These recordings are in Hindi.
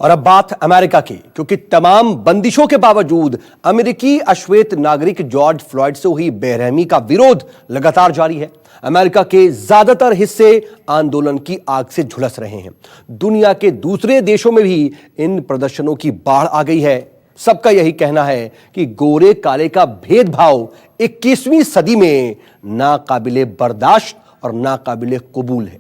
और अब बात अमेरिका की, क्योंकि तमाम बंदिशों के बावजूद अमेरिकी अश्वेत नागरिक जॉर्ज फ्लॉयड से हुई बेरहमी का विरोध लगातार जारी है। अमेरिका के ज्यादातर हिस्से आंदोलन की आग से झुलस रहे हैं। दुनिया के दूसरे देशों में भी इन प्रदर्शनों की बाढ़ आ गई है। सबका यही कहना है कि गोरे काले का भेदभाव 21वीं सदी में नाकाबिले बर्दाश्त और नाकाबिले कबूल है।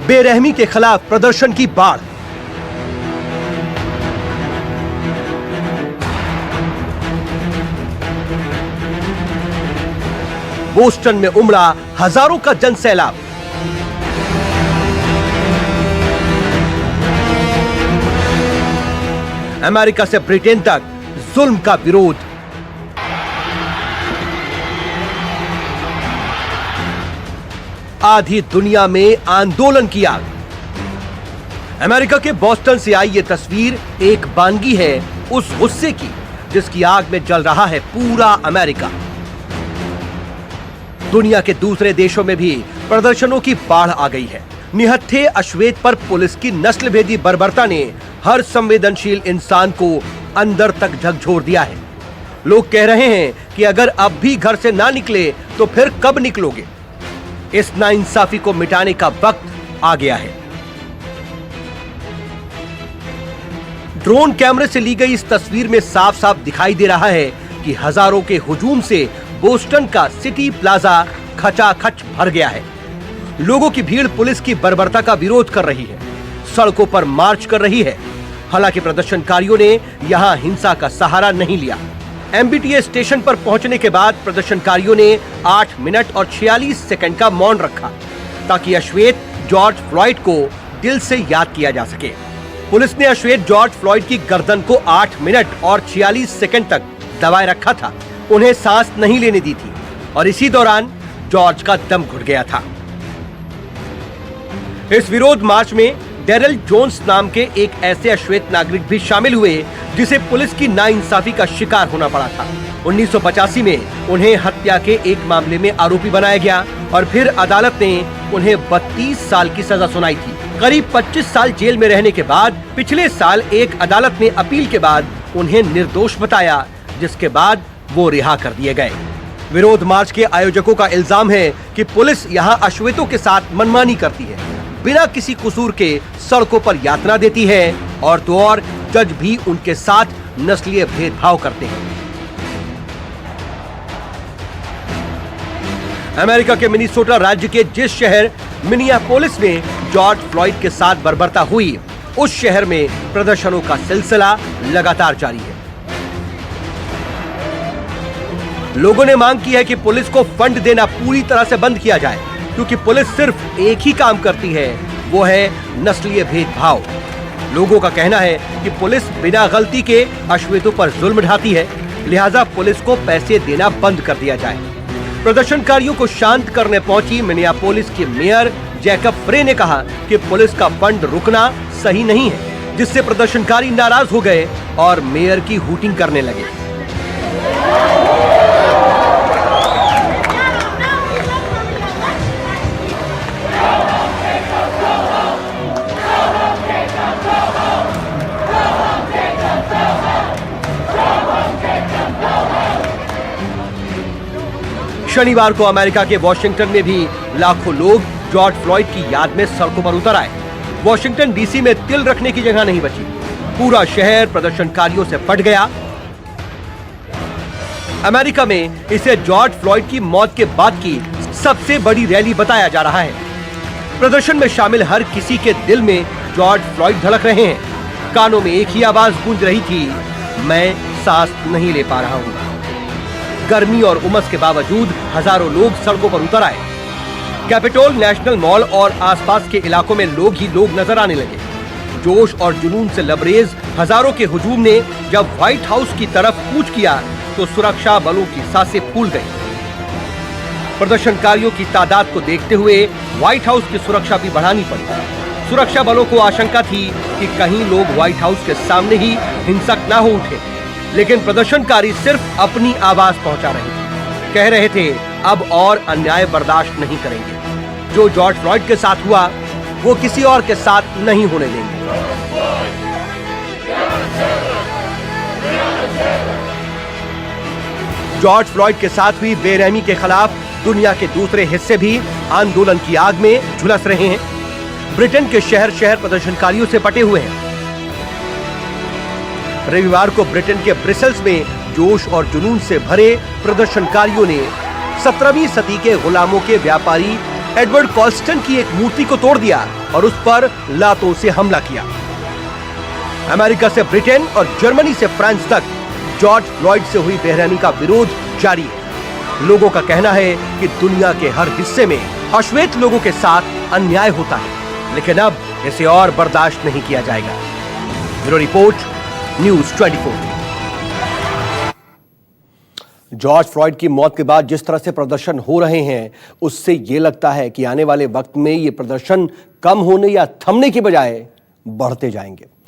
बेरहमी के खिलाफ प्रदर्शन की बाढ़। बोस्टन में उमड़ा हजारों का जनसैलाब। अमेरिका से ब्रिटेन तक जुल्म का विरोध। आधी दुनिया में आंदोलन की आग। अमेरिका के बोस्टन से आई यह तस्वीर एक बानगी है उस गुस्से की जिसकी आग में जल रहा है पूरा अमेरिका। दुनिया के दूसरे देशों में भी प्रदर्शनों की बाढ़ आ गई है। निहत्थे अश्वेत पर पुलिस की नस्लभेदी बर्बरता ने हर संवेदनशील इंसान को अंदर तक झकझोर दिया है। लोग कह रहे हैं कि अगर अब भी घर से ना निकले तो फिर कब निकलोगे। इस नाइंसाफी को मिटाने का वक्त आ गया है। ड्रोन कैमरे से ली गई इस तस्वीर में साफ साफ दिखाई दे रहा है कि हजारों के हुजूम से बोस्टन का सिटी प्लाजा खचाखच भर गया है। लोगों की भीड़ पुलिस की बर्बरता का विरोध कर रही है, सड़कों पर मार्च कर रही है। हालांकि प्रदर्शनकारियों ने यहां हिंसा का सहारा नहीं लिया। एमबीटीए स्टेशन पर पहुंचने के बाद प्रदर्शनकारियों ने 8 मिनट और 46 सेकंड का मौन रखा ताकि अश्वेत जॉर्ज फ्लॉयड को दिल से याद किया जा सके। पुलिस ने अश्वेत जॉर्ज फ्लॉयड की गर्दन को 8 मिनट और 46 सेकंड तक दबाए रखा था। उन्हें सांस नहीं लेने दी थी और इसी दौरान जॉर्ज का दम घुट गया था। इस विरोध मार्च में डेरिल जोन्स नाम के एक ऐसे अश्वेत नागरिक भी शामिल हुए जिसे पुलिस की नाइंसाफी का शिकार होना पड़ा था। 1985 में उन्हें हत्या के एक मामले में आरोपी बनाया गया और फिर अदालत ने उन्हें 32 साल की सजा सुनाई थी। करीब 25 साल जेल में रहने के बाद पिछले साल एक अदालत ने अपील के बाद उन्हें निर्दोष बताया, जिसके बाद वो रिहा कर दिए गए। विरोध मार्च के आयोजकों का इल्जाम है कि पुलिस यहां अश्वेतों के साथ मनमानी करती है, बिना किसी कसूर के सड़कों पर यातना देती है और तो और जज भी उनके साथ नस्लीय भेदभाव करते हैं। अमेरिका के मिनीसोटा राज्य के जिस शहर मिनियापोलिस में जॉर्ज फ्लॉयड के साथ बर्बरता हुई, उस शहर में प्रदर्शनों का सिलसिला लगातार जारी है। लोगों ने मांग की है कि पुलिस को फंड देना पूरी तरह से बंद किया जाए, क्योंकि पुलिस सिर्फ एक ही काम करती है, वो है नस्लीय भेदभाव। लोगों का कहना है कि पुलिस बिना गलती के अश्वेतों पर जुल्म ढाती है, लिहाजा पुलिस को पैसे देना बंद कर दिया जाए। प्रदर्शनकारियों को शांत करने पहुंची मिनियापोलिस के मेयर जैकब फ्रे ने कहा कि पुलिस का फंड रुकना सही नहीं है, जिससे प्रदर्शनकारी नाराज हो गए और मेयर की हूटिंग करने लगे। शनिवार को अमेरिका के वॉशिंगटन में भी लाखों लोग जॉर्ज फ्लॉयड की याद में सड़कों पर उतर आए। वॉशिंगटन डीसी में तिल रखने की जगह नहीं बची। पूरा शहर प्रदर्शनकारियों से फट गया। अमेरिका में इसे जॉर्ज फ्लॉयड की मौत के बाद की सबसे बड़ी रैली बताया जा रहा है। प्रदर्शन में शामिल हर किसी के दिल में जॉर्ज फ्लॉयड धड़क रहे हैं। कानों में एक ही आवाज गूंज रही थी, मैं सांस नहीं ले पा रहा हूं। गर्मी और उमस के बावजूद हजारों लोग सड़कों पर उतर आए। कैपिटोल, नेशनल मॉल और आसपास के इलाकों में लोग ही लोग नजर आने लगे। जोश और जुनून से लबरेज हजारों के हुजूम ने जब व्हाइट हाउस की तरफ कूच किया तो सुरक्षा बलों की सांसें फूल गईं। प्रदर्शनकारियों की तादाद को देखते हुए व्हाइट हाउस की सुरक्षा भी बढ़ानी पड़ी। सुरक्षा बलों को आशंका थी कि कहीं लोग व्हाइट हाउस के सामने ही हिंसक ना हो उठे, लेकिन प्रदर्शनकारी सिर्फ अपनी आवाज पहुंचा रहे थे। कह रहे थे अब और अन्याय बर्दाश्त नहीं करेंगे। जो जॉर्ज फ्लॉयड के साथ हुआ वो किसी और के साथ नहीं होने देंगे। जॉर्ज फ्लॉयड के साथ हुई बेरहमी के खिलाफ दुनिया के दूसरे हिस्से भी आंदोलन की आग में झुलस रहे हैं। ब्रिटेन के शहर शहर प्रदर्शनकारियों से पटे हुए हैं। रविवार को ब्रिटेन के ब्रिसेल्स में जोश और जुनून से भरे प्रदर्शनकारियों ने 17वीं सदी के गुलामों के व्यापारी एडवर्ड कॉल्स्टन की एक मूर्ति को तोड़ दिया और उस पर लातों से हमला किया। अमेरिका से ब्रिटेन और जर्मनी से फ्रांस तक जॉर्ज फ्लॉयड से हुई बेरहमी का विरोध जारी है। लोगों का कहना है कि दुनिया के हर हिस्से में अश्वेत लोगों के साथ अन्याय होता है, लेकिन अब इसे और बर्दाश्त नहीं किया जाएगा। Bureau report, news 24। George Floyd की मौत के बाद जिस तरह से प्रदर्शन हो रहे हैं, उससे यह लगता है कि आने वाले वक्त में ये प्रदर्शन कम होने या थमने के बजाय बढ़ते जाएंगे।